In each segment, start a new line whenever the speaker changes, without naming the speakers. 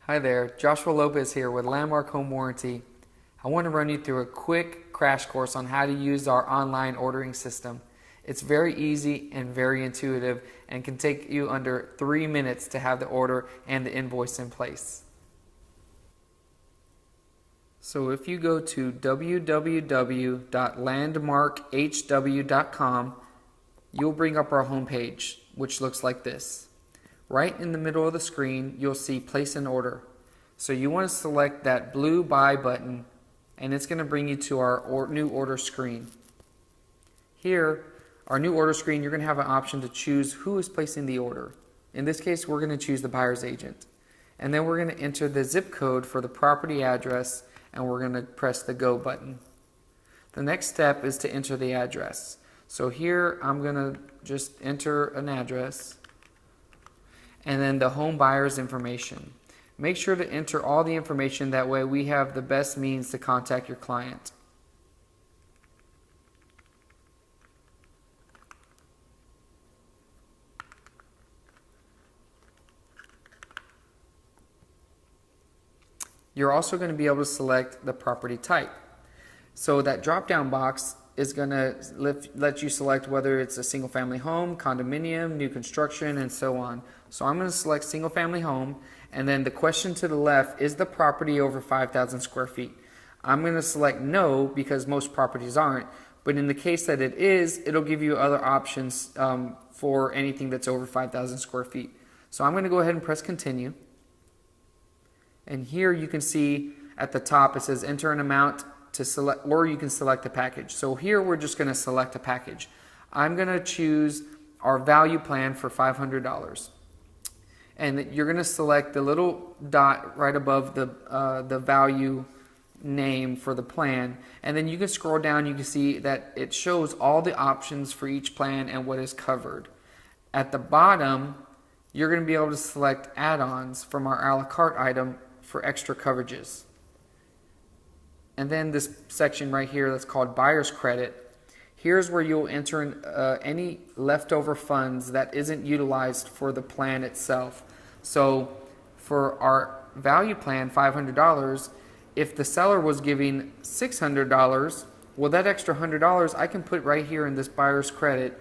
Hi there, Joshua Lopez here with Landmark Home Warranty. I want to run you through a quick crash course on how to use our online ordering system. It's very easy and very intuitive and can take you under 3 minutes to have the order and the invoice in place. So if you go to www.landmarkhw.com, you'll bring up our home page, which looks like this. Right in the middle of the screen, you'll see place an order. So you want to select that blue buy button, and it's going to bring you to our new order screen. Here, our new order screen, you're going to have an option to choose who is placing the order. In this case, we're going to choose the buyer's agent. And then we're going to enter the zip code for the property address, and we're going to press the go button. The next step is to enter the address. So here, I'm going to just enter an address, and then the home buyer's information. Make sure to enter all the information, that way we have the best means to contact your client. You're also going to be able to select the property type. So that drop-down box is going to let you select whether it's a single-family home, condominium, new construction, and so on. So I'm going to select single-family home, and then the question to the left, is the property over 5,000 square feet? I'm going to select no, because most properties aren't, but in the case that it is, it'll give you other options for anything that's over 5,000 square feet. So I'm going to go ahead and press continue. And here you can see at the top it says enter an amount to select, or you can select a package. So here we're just going to select a package. I'm going to choose our value plan for $500. And you're going to select the little dot right above the value name for the plan. And then you can scroll down, you can see that it shows all the options for each plan and what is covered. At the bottom, you're going to be able to select add-ons from our a la carte item for extra coverages. And then this section right here that's called buyer's credit, here's where you'll enter in, any leftover funds that isn't utilized for the plan itself. So for our value plan, $500, if the seller was giving $600, well, that extra $100 I can put right here in this buyer's credit,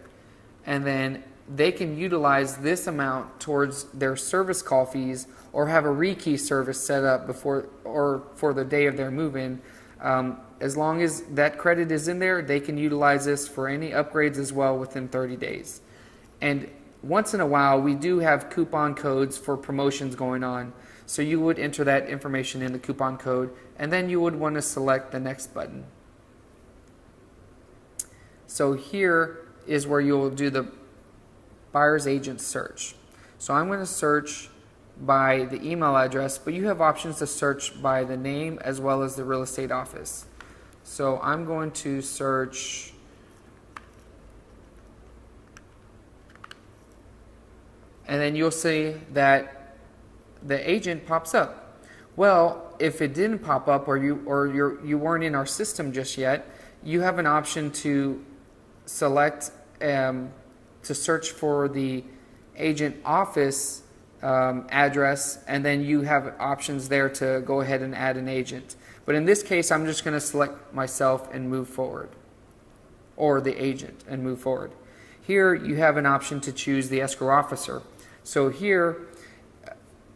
and then they can utilize this amount towards their service call fees or have a rekey service set up before or for the day of their move-in. As long as that credit is in there, they can utilize this for any upgrades as well within 30 days. And once in a while, we do have coupon codes for promotions going on. So you would enter that information in the coupon code, and then you would want to select the next button. So here is where you'll do the buyer's agent search. So I'm going to search by the email address, but you have options to search by the name as well as the real estate office. So I'm going to search and then you'll see that the agent pops up. Well, if it didn't pop up or you weren't in our system just yet, you have an option to select to search for the agent office address, and then you have options there to go ahead and add an agent. But in this case, I'm just going to select myself and move forward, or the agent and move forward. Here you have an option to choose the escrow officer. So here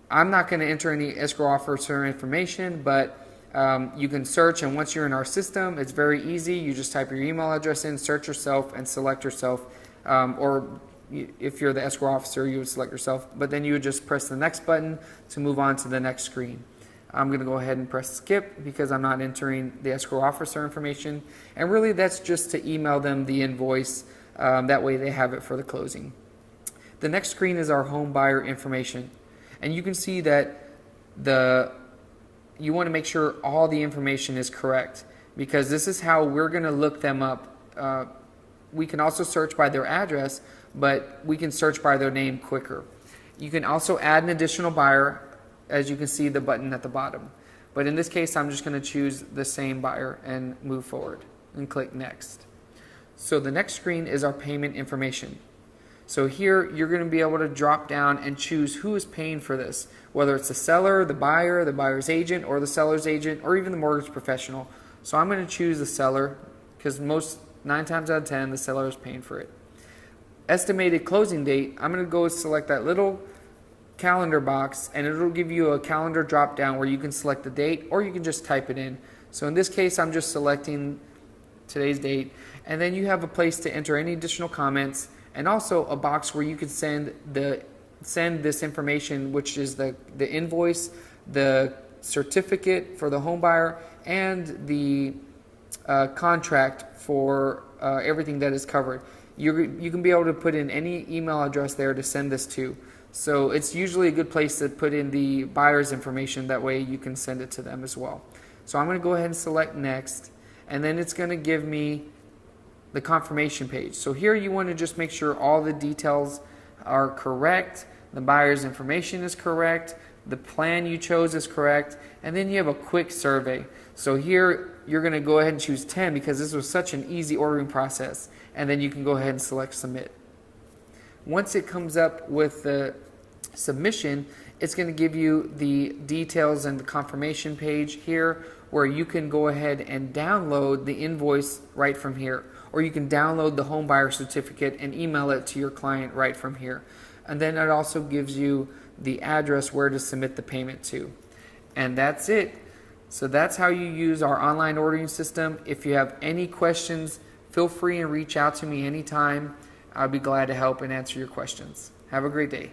I'm not going to enter any escrow officer information, but you can search, and once you're in our system, it's very easy. You just type your email address in, search yourself, and select yourself, or if you're the escrow officer, you would select yourself, but then you would just press the next button to move on to the next screen. I'm going to go ahead and press skip because I'm not entering the escrow officer information, and really that's just to email them the invoice, that way they have it for the closing. The next screen is our home buyer information, and you can see that you want to make sure all the information is correct, because this is how we're going to look them up. We can also search by their address, but we can search by their name quicker. You can also add an additional buyer, as you can see the button at the bottom. But in this case, I'm just going to choose the same buyer and move forward and click next. So the next screen is our payment information. So here you're going to be able to drop down and choose who is paying for this, whether it's the seller, the buyer's agent, or the seller's agent, or even the mortgage professional. So I'm going to choose the seller because 9 times out of 10 the seller is paying for it. Estimated closing date, I'm going to go select that little calendar box, and it'll give you a calendar drop down where you can select the date or you can just type it in. So in this case I'm just selecting today's date, and then you have a place to enter any additional comments and also a box where you can send this information, which is the invoice, the certificate for the home buyer, and the contract for everything that is covered. You can be able to put in any email address there to send this to. So it's usually a good place to put in the buyer's information, that way you can send it to them as well. So I'm going to go ahead and select next, and then it's going to give me the confirmation page. So here you want to just make sure all the details are correct, the buyer's information is correct, the plan you chose is correct, and then you have a quick survey. So here you're going to go ahead and choose 10 because this was such an easy ordering process, and then you can go ahead and select submit. Once it comes up with the submission, it's going to give you the details and the confirmation page here, where you can go ahead and download the invoice right from here, or you can download the home buyer certificate and email it to your client right from here. And then it also gives you the address where to submit the payment to. And that's it. So that's how you use our online ordering system. If you have any questions, feel free and reach out to me anytime. I'll be glad to help and answer your questions. Have a great day.